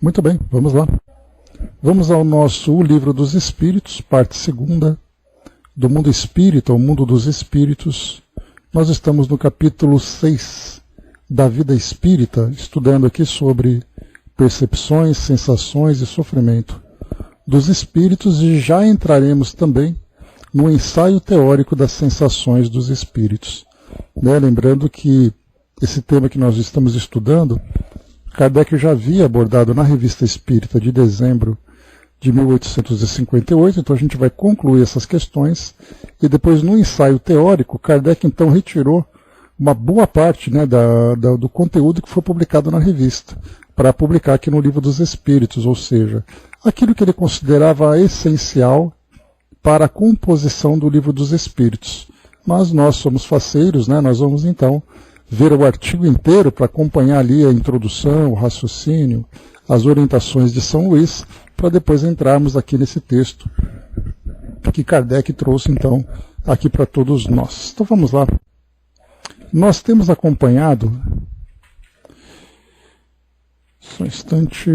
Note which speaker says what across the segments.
Speaker 1: Muito bem, vamos lá. Vamos ao nosso O Livro dos Espíritos, parte 2, do mundo espírita ao mundo dos espíritos. Nós estamos no capítulo 6 da vida espírita, estudando aqui sobre percepções, sensações e sofrimento dos espíritos, e já entraremos também no ensaio teórico das sensações dos espíritos. Lembrando que esse tema que nós estamos estudando, Kardec já havia abordado na Revista Espírita de dezembro de 1858, então a gente vai concluir essas questões, e depois no ensaio teórico, Kardec então retirou uma boa parte do conteúdo que foi publicado na revista, para publicar aqui no Livro dos Espíritos, ou seja, aquilo que ele considerava essencial para a composição do Livro dos Espíritos. Mas nós somos faceiros, nós vamos então ver o artigo inteiro para acompanhar ali a introdução, o raciocínio, as orientações de São Luís, para depois entrarmos aqui nesse texto que Kardec trouxe então aqui para todos nós. Então vamos lá. Nós temos acompanhado, só um instante,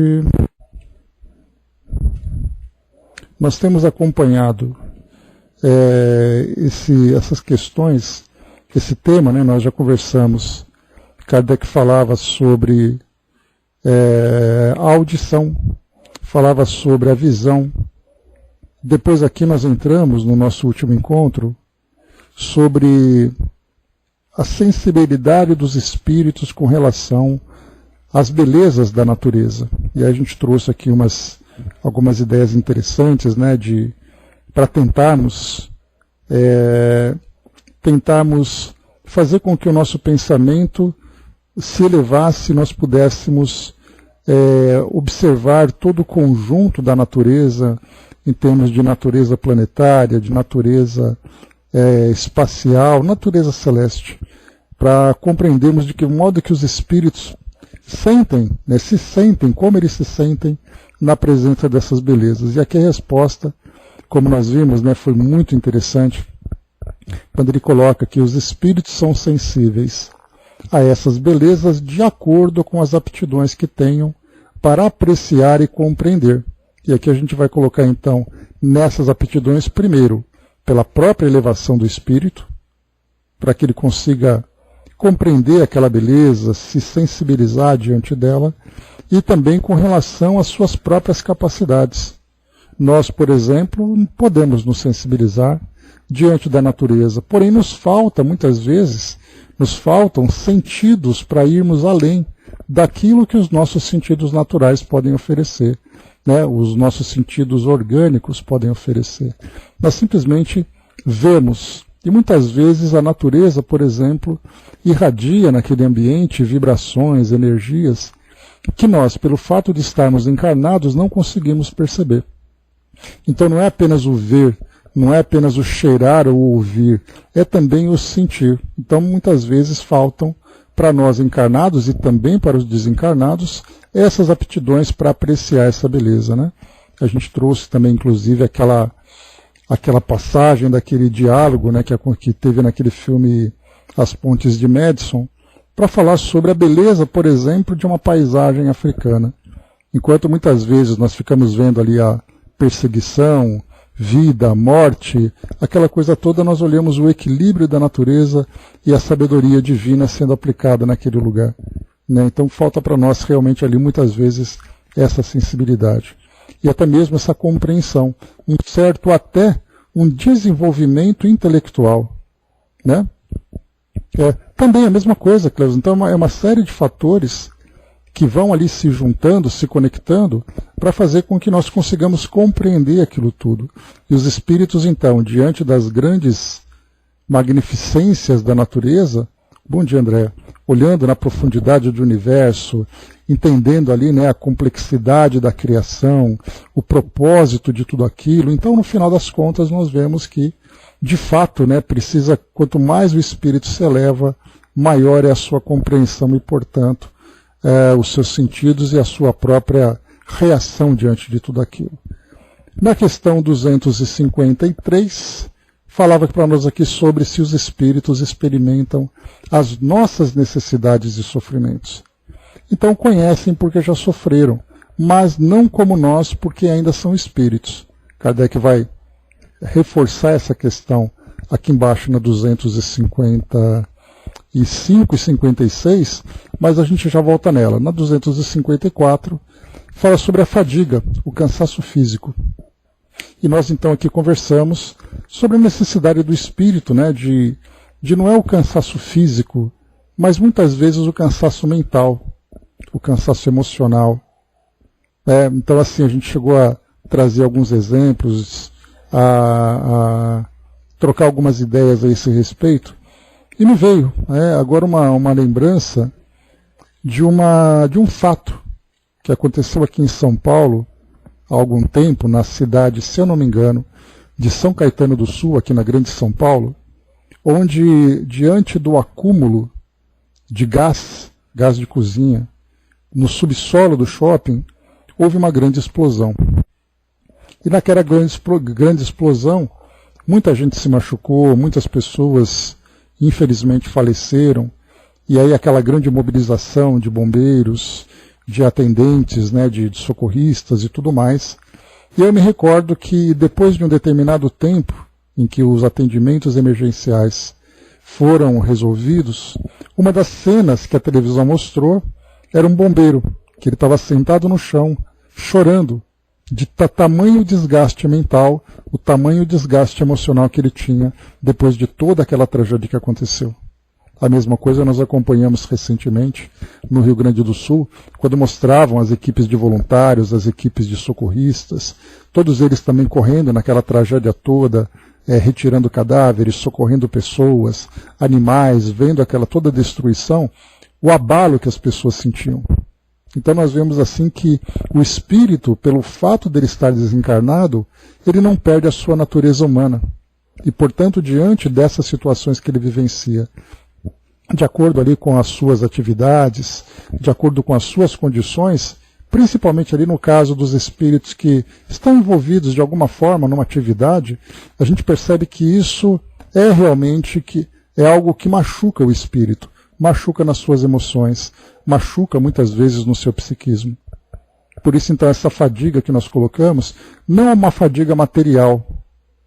Speaker 1: nós temos acompanhado essas questões, esse tema, nós já conversamos. Kardec falava sobre a audição, falava sobre a visão. Depois aqui nós entramos, no nosso último encontro, sobre a sensibilidade dos espíritos com relação às belezas da natureza. E aí a gente trouxe aqui algumas ideias interessantes, para tentarmos fazer com que o nosso pensamento se elevasse, nós pudéssemos observar todo o conjunto da natureza, em termos de natureza planetária, de natureza espacial, natureza celeste, para compreendermos de que modo que os espíritos sentem, se sentem, como eles se sentem na presença dessas belezas. E aqui a resposta, como nós vimos, foi muito interessante, quando ele coloca que os espíritos são sensíveis a essas belezas de acordo com as aptidões que tenham para apreciar e compreender. E aqui a gente vai colocar então nessas aptidões, primeiro, pela própria elevação do espírito, para que ele consiga compreender aquela beleza, se sensibilizar diante dela, e também com relação às suas próprias capacidades. Nós, por exemplo, podemos nos sensibilizar diante da natureza, porém muitas vezes, nos faltam sentidos para irmos além daquilo que os nossos sentidos naturais podem oferecer, os nossos sentidos orgânicos podem oferecer. Nós simplesmente vemos, e muitas vezes a natureza, por exemplo, irradia naquele ambiente vibrações, energias, que nós, pelo fato de estarmos encarnados, não conseguimos perceber. Então não é apenas o ver, não é apenas o cheirar ou o ouvir, é também o sentir. Então muitas vezes faltam para nós encarnados e também para os desencarnados essas aptidões para apreciar essa beleza. A gente trouxe também inclusive aquela passagem daquele diálogo que teve naquele filme As Pontes de Madison, para falar sobre a beleza, por exemplo, de uma paisagem africana. Enquanto muitas vezes nós ficamos vendo ali a perseguição, vida, morte, aquela coisa toda, nós olhamos o equilíbrio da natureza e a sabedoria divina sendo aplicada naquele lugar. Então falta para nós realmente ali muitas vezes essa sensibilidade. E até mesmo essa compreensão, até um desenvolvimento intelectual. Também a mesma coisa, Cleus. Então é uma série de fatores que vão ali se juntando, se conectando, para fazer com que nós consigamos compreender aquilo tudo. E os espíritos, então, diante das grandes magnificências da natureza, bom dia, André, olhando na profundidade do universo, entendendo ali a complexidade da criação, o propósito de tudo aquilo, então, no final das contas, nós vemos que, de fato, quanto mais o espírito se eleva, maior é a sua compreensão e, portanto, os seus sentidos e a sua própria reação diante de tudo aquilo. Na questão 253, falava para nós aqui sobre se os espíritos experimentam as nossas necessidades e sofrimentos. Então conhecem porque já sofreram, mas não como nós, porque ainda são espíritos. Kardec vai reforçar essa questão aqui embaixo na 255 e 56, mas a gente já volta nela. Na 254, fala sobre a fadiga, o cansaço físico. E nós então aqui conversamos sobre a necessidade do espírito, né, de não é o cansaço físico, mas muitas vezes o cansaço mental, o cansaço emocional. Então assim, a gente chegou a trazer alguns exemplos, a trocar algumas ideias a esse respeito, e me veio agora uma lembrança de um fato que aconteceu aqui em São Paulo há algum tempo, na cidade, se eu não me engano, de São Caetano do Sul, aqui na Grande São Paulo, onde, diante do acúmulo de gás de cozinha, no subsolo do shopping, houve uma grande explosão. E naquela grande explosão, muita gente se machucou, muitas pessoas, infelizmente, faleceram, e aí aquela grande mobilização de bombeiros, de atendentes, né, de socorristas e tudo mais. E eu me recordo que depois de um determinado tempo em que os atendimentos emergenciais foram resolvidos, uma das cenas que a televisão mostrou era um bombeiro, que ele estava sentado no chão, chorando, de tamanho desgaste mental, o tamanho desgaste emocional que ele tinha depois de toda aquela tragédia que aconteceu. A mesma coisa nós acompanhamos recentemente no Rio Grande do Sul, quando mostravam as equipes de voluntários, as equipes de socorristas, todos eles também correndo naquela tragédia toda, retirando cadáveres, socorrendo pessoas, animais, vendo aquela toda a destruição, o abalo que as pessoas sentiam. Então nós vemos assim que o espírito, pelo fato dele estar desencarnado, ele não perde a sua natureza humana. E, portanto, diante dessas situações que ele vivencia, de acordo ali com as suas atividades, de acordo com as suas condições, principalmente ali no caso dos espíritos que estão envolvidos de alguma forma numa atividade, a gente percebe que isso é realmente algo que machuca o espírito, machuca nas suas emoções, machuca muitas vezes no seu psiquismo. Por isso então essa fadiga que nós colocamos não é uma fadiga material,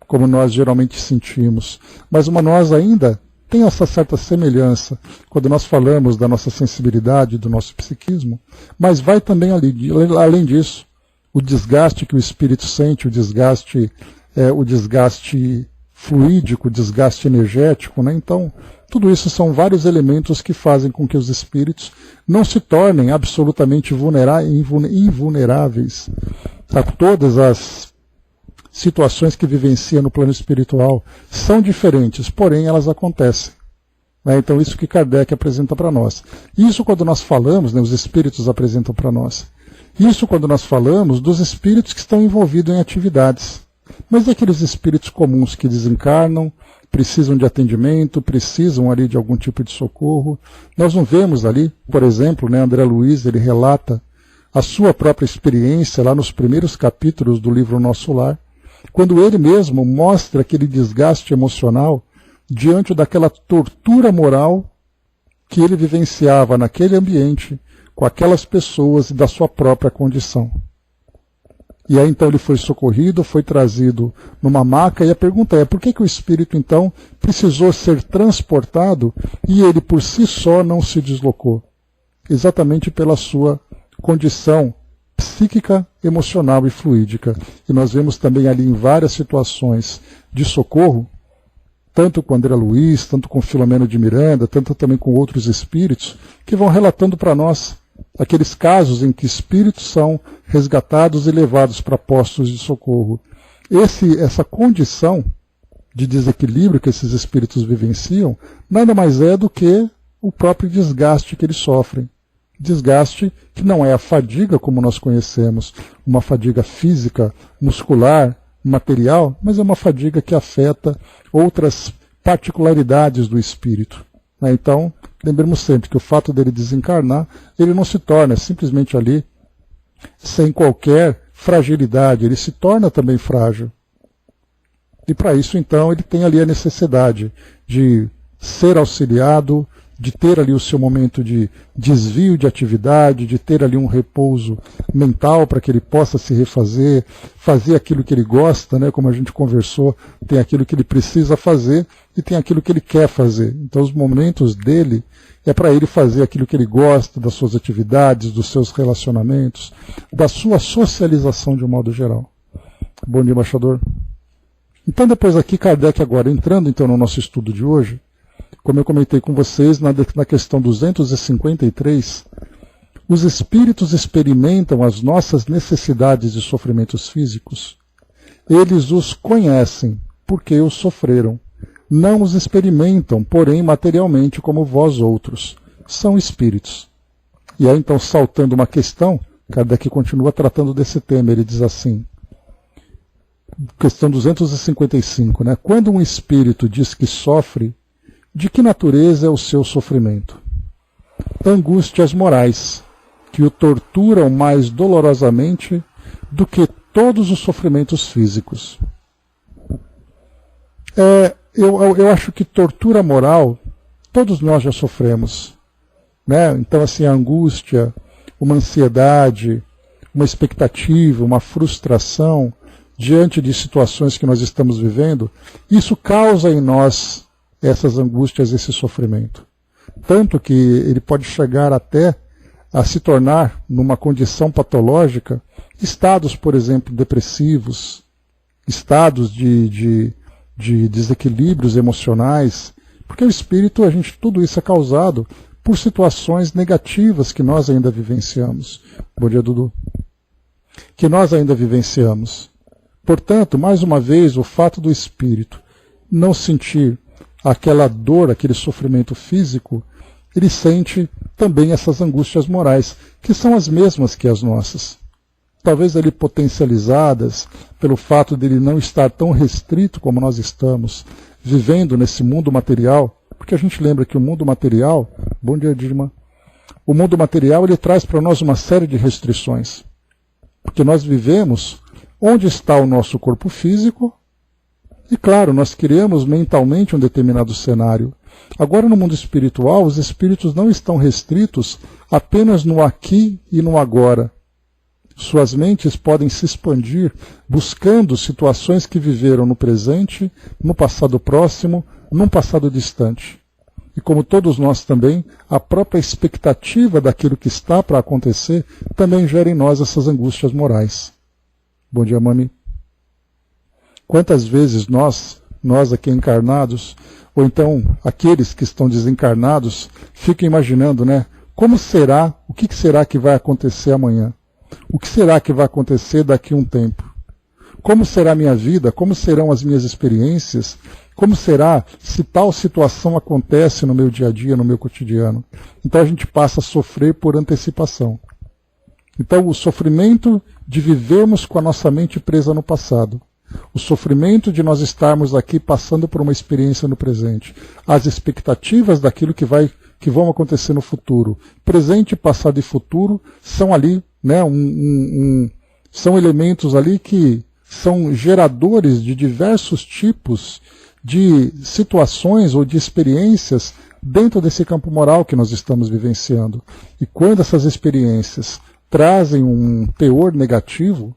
Speaker 1: como nós geralmente sentimos, mas nós ainda tem essa certa semelhança quando nós falamos da nossa sensibilidade, do nosso psiquismo, mas vai também além disso, o desgaste que o espírito sente, o desgaste fluídico, o desgaste energético, né? Então, tudo isso são vários elementos que fazem com que os espíritos não se tornem absolutamente invulneráveis a todas as situações que vivencia no plano espiritual são diferentes, porém elas acontecem. Então isso que Kardec apresenta para nós. Isso quando nós falamos, os espíritos apresentam para nós. Isso quando nós falamos dos espíritos que estão envolvidos em atividades. Mas aqueles espíritos comuns que desencarnam, precisam de atendimento, precisam ali de algum tipo de socorro. Nós não vemos ali, por exemplo, André Luiz, ele relata a sua própria experiência lá nos primeiros capítulos do livro Nosso Lar, quando ele mesmo mostra aquele desgaste emocional diante daquela tortura moral que ele vivenciava naquele ambiente, com aquelas pessoas e da sua própria condição. E aí então ele foi socorrido, foi trazido numa maca, e a pergunta é, por que o espírito então precisou ser transportado e ele por si só não se deslocou? Exatamente pela sua condição psíquica, emocional e fluídica. E nós vemos também ali em várias situações de socorro, tanto com André Luiz, tanto com Filomeno de Miranda, tanto também com outros espíritos, que vão relatando para nós aqueles casos em que espíritos são resgatados e levados para postos de socorro. Essa condição de desequilíbrio que esses espíritos vivenciam, nada mais é do que o próprio desgaste que eles sofrem. Desgaste que não é a fadiga como nós conhecemos, uma fadiga física, muscular, material, mas é uma fadiga que afeta outras particularidades do espírito. Então, lembremos sempre que o fato dele desencarnar, ele não se torna simplesmente ali sem qualquer fragilidade, ele se torna também frágil. E para isso, então, ele tem ali a necessidade de ser auxiliado, de ter ali o seu momento de desvio de atividade, de ter ali um repouso mental para que ele possa se refazer, fazer aquilo que ele gosta, né? Como a gente conversou, tem aquilo que ele precisa fazer e tem aquilo que ele quer fazer. Então os momentos dele é para ele fazer aquilo que ele gosta, das suas atividades, dos seus relacionamentos, da sua socialização de um modo geral. Bom dia, embaixador. Então depois aqui, Kardec agora, entrando então no nosso estudo de hoje, como eu comentei com vocês na questão 253, os espíritos experimentam as nossas necessidades e sofrimentos físicos. Eles os conhecem, porque os sofreram. Não os experimentam, porém, materialmente como vós outros. São espíritos. E aí, então, saltando uma questão, Kardec continua tratando desse tema. Ele diz assim, questão 255, né? Quando um espírito diz que sofre, de que natureza é o seu sofrimento? Angústias morais, que o torturam mais dolorosamente do que todos os sofrimentos físicos. Eu acho que tortura moral, todos nós já sofremos, né? Então, assim, a angústia, uma ansiedade, uma expectativa, uma frustração diante de situações que nós estamos vivendo, isso causa em nós essas angústias, esse sofrimento. Tanto que ele pode chegar até a se tornar, numa condição patológica, estados, por exemplo, depressivos, estados de desequilíbrios emocionais, porque o espírito, tudo isso é causado por situações negativas que nós ainda vivenciamos. Bom dia, Dudu. Que nós ainda vivenciamos. Portanto, mais uma vez, o fato do espírito não sentir aquela dor, aquele sofrimento físico, ele sente também essas angústias morais, que são as mesmas que as nossas. Talvez ali potencializadas pelo fato de ele não estar tão restrito como nós estamos, vivendo nesse mundo material, porque a gente lembra que o mundo material, bom dia, Dirma, o mundo material ele traz para nós uma série de restrições, porque nós vivemos onde está o nosso corpo físico, e claro, nós criamos mentalmente um determinado cenário. Agora no mundo espiritual, os espíritos não estão restritos apenas no aqui e no agora. Suas mentes podem se expandir buscando situações que viveram no presente, no passado próximo, num passado distante. E como todos nós também, a própria expectativa daquilo que está para acontecer também gera em nós essas angústias morais. Bom dia, Mami. Quantas vezes nós aqui encarnados, ou então aqueles que estão desencarnados, ficam imaginando, né? Como será, o que será que vai acontecer amanhã? O que será que vai acontecer daqui a um tempo? Como será a minha vida? Como serão as minhas experiências? Como será se tal situação acontece no meu dia a dia, no meu cotidiano? Então a gente passa a sofrer por antecipação. Então o sofrimento de vivermos com a nossa mente presa no passado. O sofrimento de nós estarmos aqui passando por uma experiência no presente. As expectativas daquilo que vão acontecer no futuro. Presente, passado e futuro são ali, né, são elementos ali que são geradores de diversos tipos de situações ou de experiências dentro desse campo moral que nós estamos vivenciando. E quando essas experiências trazem um teor negativo,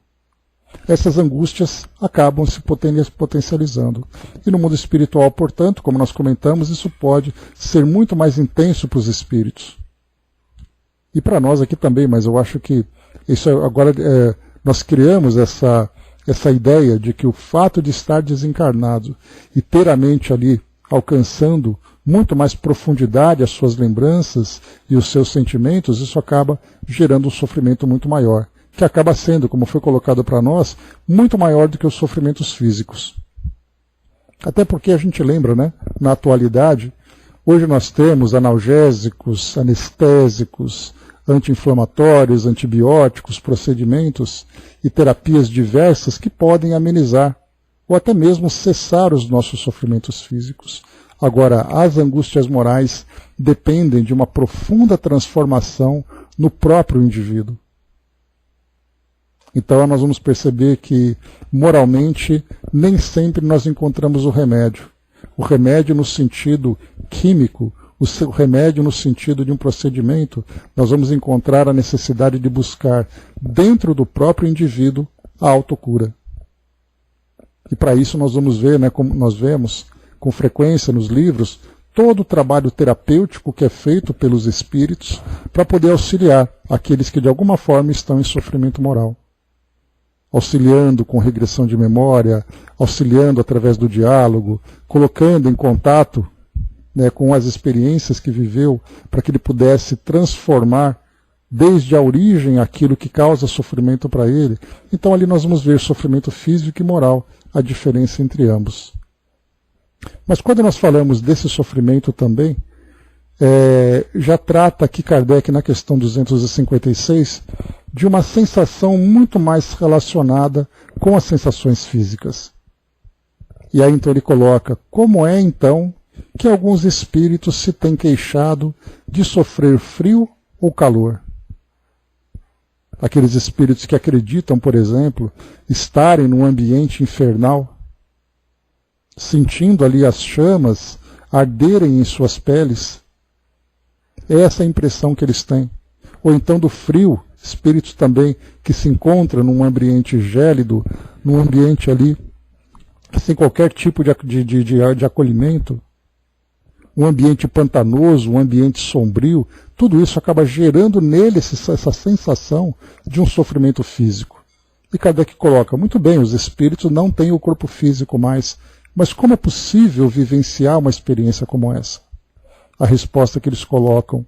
Speaker 1: essas angústias acabam se potencializando. E no mundo espiritual, portanto, como nós comentamos, isso pode ser muito mais intenso para os espíritos. E para nós aqui também, mas eu acho que isso agora nós criamos essa ideia de que o fato de estar desencarnado e ter a mente ali alcançando muito mais profundidade as suas lembranças e os seus sentimentos, isso acaba gerando um sofrimento muito maior, que acaba sendo, como foi colocado para nós, muito maior do que os sofrimentos físicos. Até porque a gente lembra, né, na atualidade, hoje nós temos analgésicos, anestésicos, anti-inflamatórios, antibióticos, procedimentos e terapias diversas que podem amenizar ou até mesmo cessar os nossos sofrimentos físicos. Agora, as angústias morais dependem de uma profunda transformação no próprio indivíduo. Então nós vamos perceber que, moralmente, nem sempre nós encontramos o remédio. O remédio no sentido químico, o remédio no sentido de um procedimento, nós vamos encontrar a necessidade de buscar dentro do próprio indivíduo a autocura. E para isso nós vamos ver, né, como nós vemos com frequência nos livros, todo o trabalho terapêutico que é feito pelos espíritos para poder auxiliar aqueles que de alguma forma estão em sofrimento moral. Auxiliando com regressão de memória, auxiliando através do diálogo, colocando em contato, né, com as experiências que viveu, para que ele pudesse transformar desde a origem aquilo que causa sofrimento para ele. Então ali nós vamos ver sofrimento físico e moral, a diferença entre ambos. Mas quando nós falamos desse sofrimento também, já trata aqui Kardec na questão 256 de uma sensação muito mais relacionada com as sensações físicas. E aí então ele coloca, como é então que alguns espíritos se têm queixado de sofrer frio ou calor? Aqueles espíritos que acreditam, por exemplo, estarem num ambiente infernal, sentindo ali as chamas arderem em suas peles. É essa a impressão que eles têm. Ou então do frio, espíritos também que se encontram num ambiente gélido, num ambiente ali sem qualquer tipo de acolhimento, um ambiente pantanoso, um ambiente sombrio, tudo isso acaba gerando nele essa sensação de um sofrimento físico. E Kardec coloca, muito bem, os espíritos não têm o corpo físico mais, mas como é possível vivenciar uma experiência como essa? A resposta que eles colocam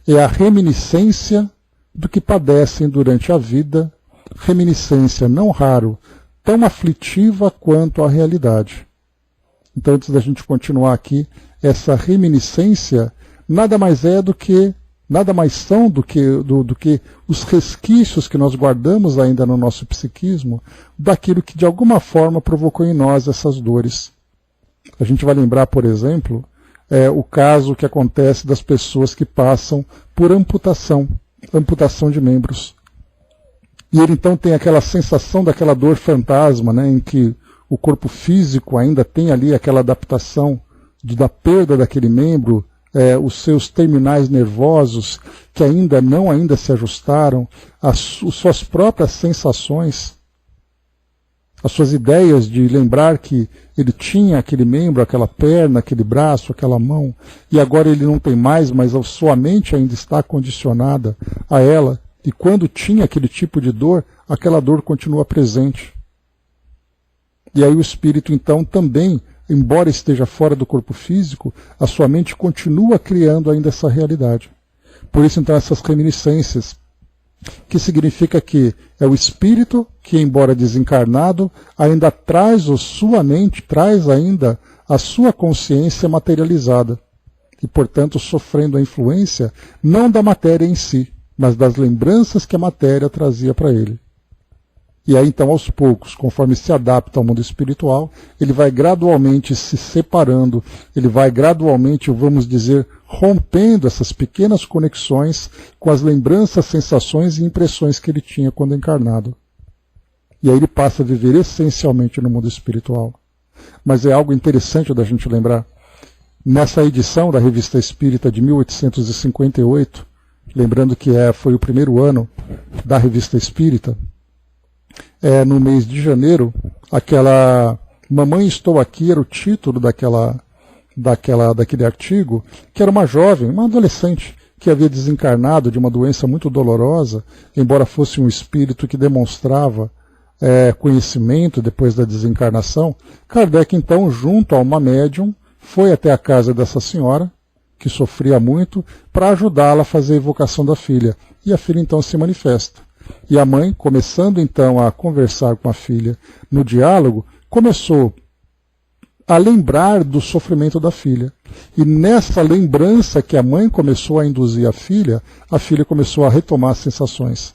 Speaker 1: é a reminiscência do que padecem durante a vida, reminiscência não raro, tão aflitiva quanto a realidade. Então, antes da gente continuar aqui, essa reminiscência nada mais são do que os resquícios que nós guardamos ainda no nosso psiquismo daquilo que de alguma forma provocou em nós essas dores. A gente vai lembrar, por exemplo, o caso que acontece das pessoas que passam por amputação de membros. E ele então tem aquela sensação daquela dor fantasma, né, em que o corpo físico ainda tem ali aquela adaptação da perda daquele membro, os seus terminais nervosos que ainda se ajustaram, as suas próprias sensações, as suas ideias de lembrar que ele tinha aquele membro, aquela perna, aquele braço, aquela mão, e agora ele não tem mais, mas a sua mente ainda está condicionada a ela, e quando tinha aquele tipo de dor, aquela dor continua presente. E aí o espírito então também, embora esteja fora do corpo físico, a sua mente continua criando ainda essa realidade. Por isso então essas reminiscências, que significa que é o espírito que, embora desencarnado, ainda traz sua mente, traz ainda a sua consciência materializada, e portanto sofrendo a influência não da matéria em si, mas das lembranças que a matéria trazia para ele. E aí então aos poucos, conforme se adapta ao mundo espiritual, ele vai gradualmente se separando, ele vai gradualmente, vamos dizer, rompendo essas pequenas conexões com as lembranças, sensações e impressões que ele tinha quando encarnado. E aí ele passa a viver essencialmente no mundo espiritual. Mas é algo interessante da gente lembrar. Nessa edição da Revista Espírita de 1858, lembrando que foi o primeiro ano da Revista Espírita, no mês de janeiro, aquela Mamãe Estou Aqui era o título daquele artigo, que era uma jovem, uma adolescente, que havia desencarnado de uma doença muito dolorosa, embora fosse um espírito que demonstrava conhecimento depois da desencarnação. Kardec, então, junto a uma médium, foi até a casa dessa senhora, que sofria muito, para ajudá-la a fazer a evocação da filha. E a filha, então, se manifesta. E a mãe, começando então a conversar com a filha no diálogo, começou a lembrar do sofrimento da filha. E nessa lembrança que a mãe começou a induzir a filha começou a retomar as sensações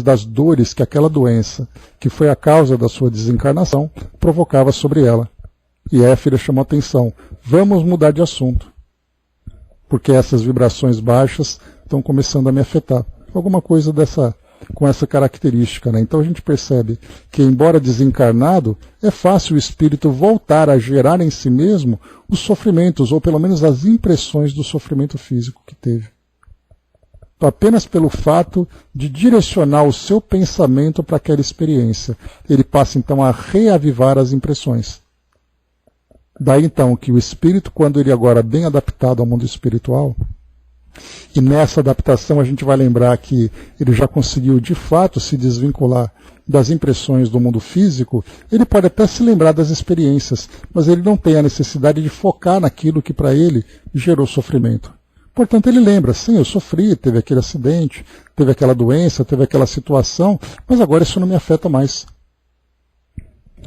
Speaker 1: das dores que aquela doença, que foi a causa da sua desencarnação, provocava sobre ela. E aí a filha chamou a atenção: vamos mudar de assunto, porque essas vibrações baixas estão começando a me afetar. Alguma coisa com essa característica, né? Então a gente percebe que, embora desencarnado, é fácil o espírito voltar a gerar em si mesmo os sofrimentos, ou pelo menos as impressões do sofrimento físico que teve. Apenas pelo fato de direcionar o seu pensamento para aquela experiência, ele passa então a reavivar as impressões. Daí então que o espírito, quando ele agora é bem adaptado ao mundo espiritual, e nessa adaptação a gente vai lembrar que ele já conseguiu de fato se desvincular das impressões do mundo físico, ele pode até se lembrar das experiências, mas ele não tem a necessidade de focar naquilo que para ele gerou sofrimento. Portanto, ele lembra, sim, eu sofri, teve aquele acidente, teve aquela doença, teve aquela situação, mas agora isso não me afeta mais.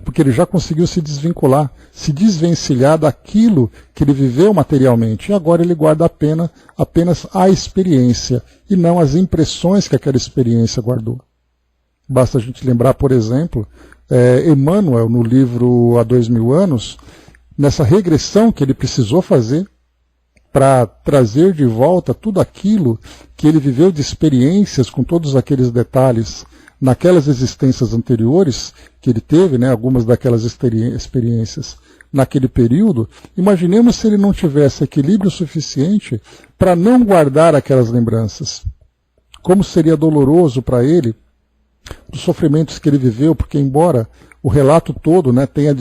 Speaker 1: Porque ele já conseguiu se desvincular, se desvencilhar daquilo que ele viveu materialmente. E agora ele guarda apenas a experiência, e não as impressões que aquela experiência guardou. Basta a gente lembrar, por exemplo, Emmanuel, no livro Há 2000 anos, nessa regressão que ele precisou fazer, para trazer de volta tudo aquilo que ele viveu de experiências, com todos aqueles detalhes, naquelas existências anteriores que ele teve, né, algumas daquelas experiências naquele período. Imaginemos se ele não tivesse equilíbrio suficiente para não guardar aquelas lembranças. Como seria doloroso para ele os sofrimentos que ele viveu, porque embora o relato todo, né, tenha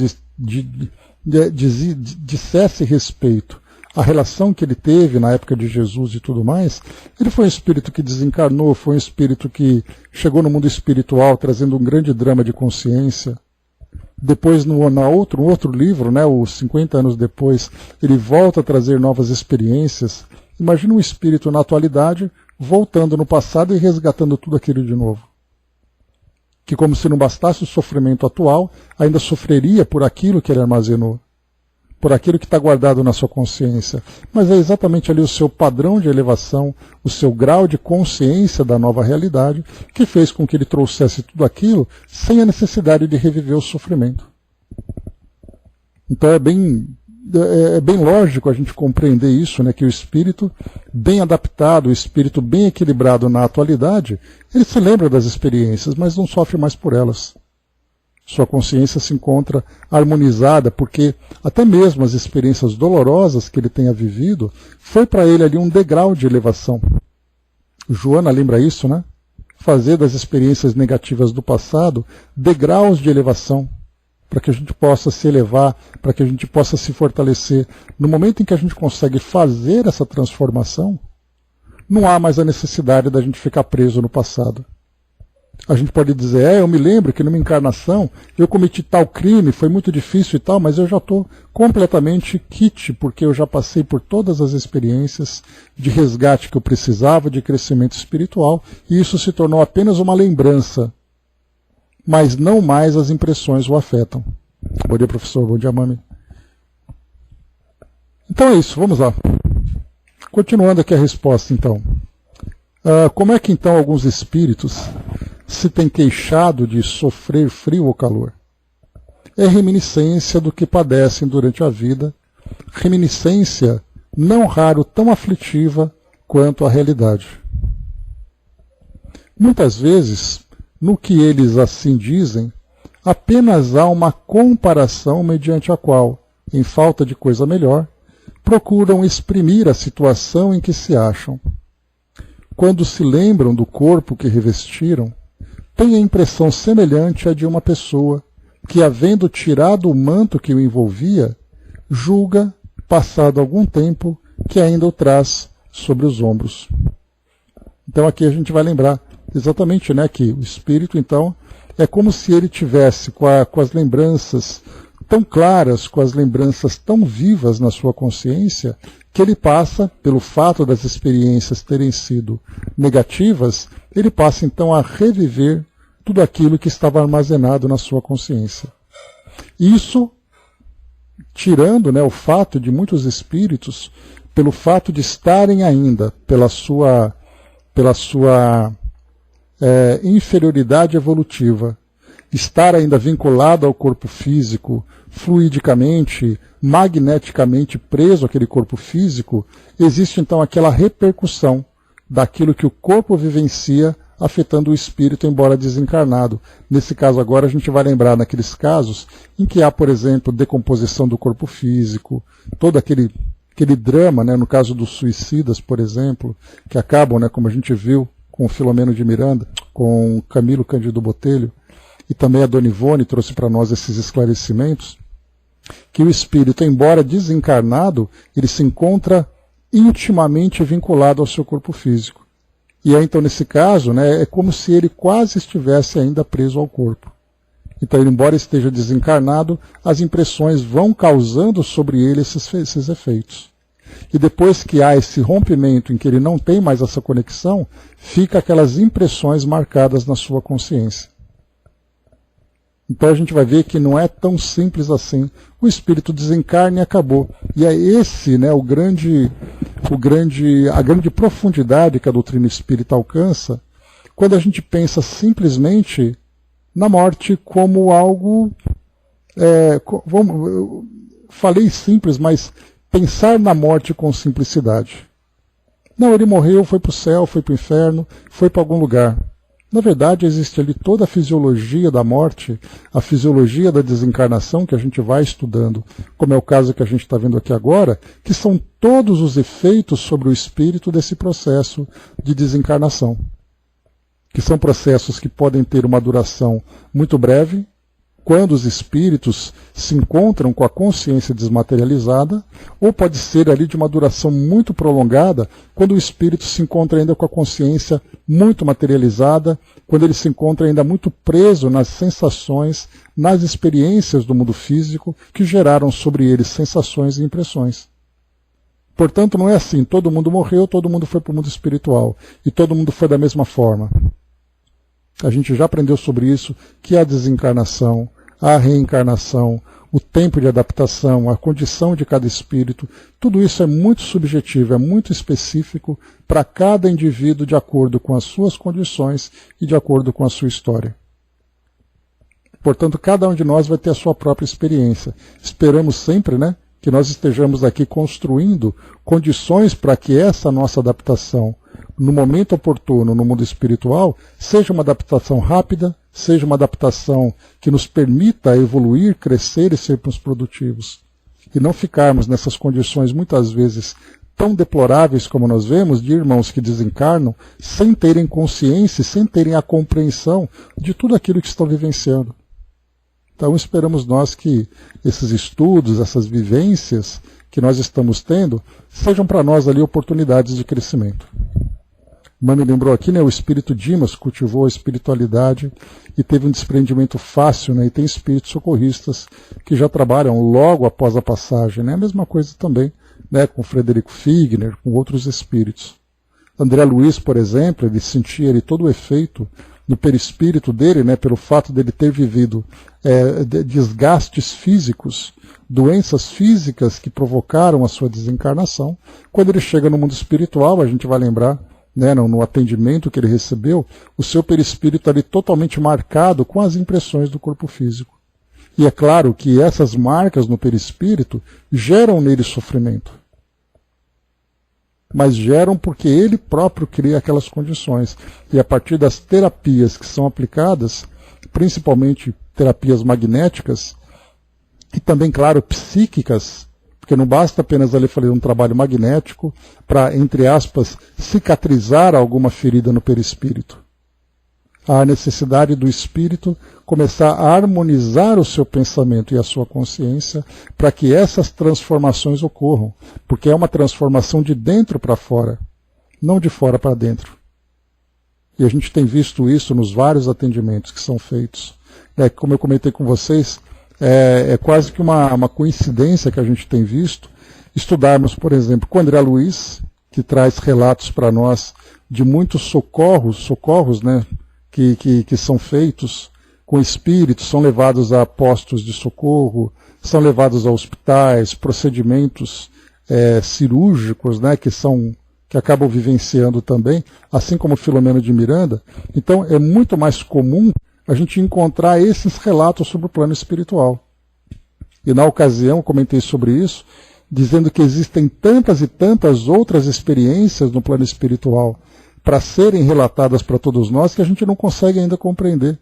Speaker 1: dissesse respeito a relação que ele teve na época de Jesus e tudo mais, ele foi um espírito que desencarnou, foi um espírito que chegou no mundo espiritual trazendo um grande drama de consciência. Depois, no outro livro, né, os 50 anos depois, ele volta a trazer novas experiências. Imagina um espírito na atualidade voltando no passado e resgatando tudo aquilo de novo. Que, como se não bastasse o sofrimento atual, ainda sofreria por aquilo que ele armazenou, por aquilo que está guardado na sua consciência. Mas é exatamente ali o seu padrão de elevação, o seu grau de consciência da nova realidade, que fez com que ele trouxesse tudo aquilo sem a necessidade de reviver o sofrimento. Então é bem lógico a gente compreender isso, né, que o espírito bem adaptado, o espírito bem equilibrado na atualidade, ele se lembra das experiências, mas não sofre mais por elas. Sua consciência se encontra harmonizada, porque até mesmo as experiências dolorosas que ele tenha vivido, foi para ele ali um degrau de elevação. Joana lembra isso, né? Fazer das experiências negativas do passado degraus de elevação, para que a gente possa se elevar, para que a gente possa se fortalecer. No momento em que a gente consegue fazer essa transformação, não há mais a necessidade da gente ficar preso no passado. A gente pode dizer, eu me lembro que numa encarnação eu cometi tal crime, foi muito difícil e tal, mas eu já estou completamente quite, porque eu já passei por todas as experiências de resgate que eu precisava, de crescimento espiritual, e isso se tornou apenas uma lembrança, mas não mais as impressões o afetam. Bom dia, professor. Bom dia, mami. Então é isso, vamos lá. Continuando aqui a resposta, então. Como é que, então, alguns espíritos se têm queixado de sofrer frio ou calor? É reminiscência do que padecem durante a vida, reminiscência não raro tão aflitiva quanto a realidade. Muitas vezes, no que eles assim dizem, apenas há uma comparação mediante a qual, em falta de coisa melhor, procuram exprimir a situação em que se acham. Quando se lembram do corpo que revestiram, têm a impressão semelhante à de uma pessoa que, havendo tirado o manto que o envolvia, julga, passado algum tempo, que ainda o traz sobre os ombros. Então aqui a gente vai lembrar exatamente, né, que o espírito, então, é como se ele tivesse com as lembranças tão claras, com as lembranças tão vivas na sua consciência, que ele passa, pelo fato das experiências terem sido negativas, ele passa então a reviver tudo aquilo que estava armazenado na sua consciência. Isso tirando, né, o fato de muitos espíritos, pelo fato de estarem ainda, pela sua inferioridade evolutiva, estar ainda vinculado ao corpo físico, fluidicamente, magneticamente preso àquele corpo físico, existe então aquela repercussão daquilo que o corpo vivencia afetando o espírito, embora desencarnado. Nesse caso agora a gente vai lembrar naqueles casos em que há, por exemplo, decomposição do corpo físico, todo aquele drama, né, no caso dos suicidas, por exemplo, que acabam, né, como a gente viu com o Filomeno de Miranda, com Camilo Cândido Botelho, e também a Dona Ivone trouxe para nós esses esclarecimentos, que o espírito, embora desencarnado, ele se encontra intimamente vinculado ao seu corpo físico. E aí, então, nesse caso, né, é como se ele quase estivesse ainda preso ao corpo. Então, ele, embora esteja desencarnado, as impressões vão causando sobre ele esses efeitos. E depois que há esse rompimento em que ele não tem mais essa conexão, fica aquelas impressões marcadas na sua consciência. Então a gente vai ver que não é tão simples assim. O espírito desencarna e acabou. E é esse, né, a grande profundidade que a doutrina espírita alcança, quando a gente pensa simplesmente na morte como algo... eu falei simples, mas pensar na morte com simplicidade. Não, ele morreu, foi para o céu, foi para o inferno, foi para algum lugar. Na verdade, existe ali toda a fisiologia da morte, a fisiologia da desencarnação que a gente vai estudando, como é o caso que a gente está vendo aqui agora, que são todos os efeitos sobre o espírito desse processo de desencarnação. Que são processos que podem ter uma duração muito breve, quando os espíritos se encontram com a consciência desmaterializada, ou pode ser ali de uma duração muito prolongada, quando o espírito se encontra ainda com a consciência muito materializada, quando ele se encontra ainda muito preso nas sensações, nas experiências do mundo físico, que geraram sobre ele sensações e impressões. Portanto, não é assim, todo mundo morreu, todo mundo foi para o mundo espiritual, e todo mundo foi da mesma forma. A gente já aprendeu sobre isso, que a desencarnação, a reencarnação, o tempo de adaptação, a condição de cada espírito, tudo isso é muito subjetivo, é muito específico para cada indivíduo de acordo com as suas condições e de acordo com a sua história. Portanto, cada um de nós vai ter a sua própria experiência. Esperamos sempre, né, que nós estejamos aqui construindo condições para que essa nossa adaptação, no momento oportuno, no mundo espiritual, seja uma adaptação rápida, seja uma adaptação que nos permita evoluir, crescer e sermos produtivos. E não ficarmos nessas condições, muitas vezes, tão deploráveis como nós vemos, de irmãos que desencarnam, sem terem consciência, sem terem a compreensão de tudo aquilo que estão vivenciando. Então esperamos nós que esses estudos, essas vivências que nós estamos tendo, sejam para nós ali oportunidades de crescimento. Mas me lembrou aqui, né, o espírito Dimas cultivou a espiritualidade e teve um desprendimento fácil, né, e tem espíritos socorristas que já trabalham logo após a passagem, né, a mesma coisa também, né, com Frederico Figner, com outros espíritos. André Luiz, por exemplo, ele sentia ali todo o efeito no perispírito dele, né, pelo fato dele ter vivido desgastes físicos, doenças físicas que provocaram a sua desencarnação. Quando ele chega no mundo espiritual, a gente vai lembrar, né, no atendimento que ele recebeu, o seu perispírito ali totalmente marcado com as impressões do corpo físico. E é claro que essas marcas no perispírito geram nele sofrimento. Mas geram porque ele próprio cria aquelas condições. E a partir das terapias que são aplicadas, principalmente terapias magnéticas, e também, claro, psíquicas, porque não basta apenas ali fazer um trabalho magnético para, entre aspas, cicatrizar alguma ferida no perispírito. Há a necessidade do espírito começar a harmonizar o seu pensamento e a sua consciência para que essas transformações ocorram, porque é uma transformação de dentro para fora, não de fora para dentro. E a gente tem visto isso nos vários atendimentos que são feitos. Como eu comentei com vocês, é quase que uma coincidência que a gente tem visto estudarmos, por exemplo, com André Luiz, que traz relatos para nós de muitos socorros, né, que são feitos com espíritos, são levados a postos de socorro, são levados a hospitais, procedimentos cirúrgicos, né, que acabam vivenciando também, assim como Filomeno de Miranda. Então é muito mais comum a gente encontrar esses relatos sobre o plano espiritual. E na ocasião, comentei sobre isso, dizendo que existem tantas e tantas outras experiências no plano espiritual, para serem relatadas para todos nós que a gente não consegue ainda compreender.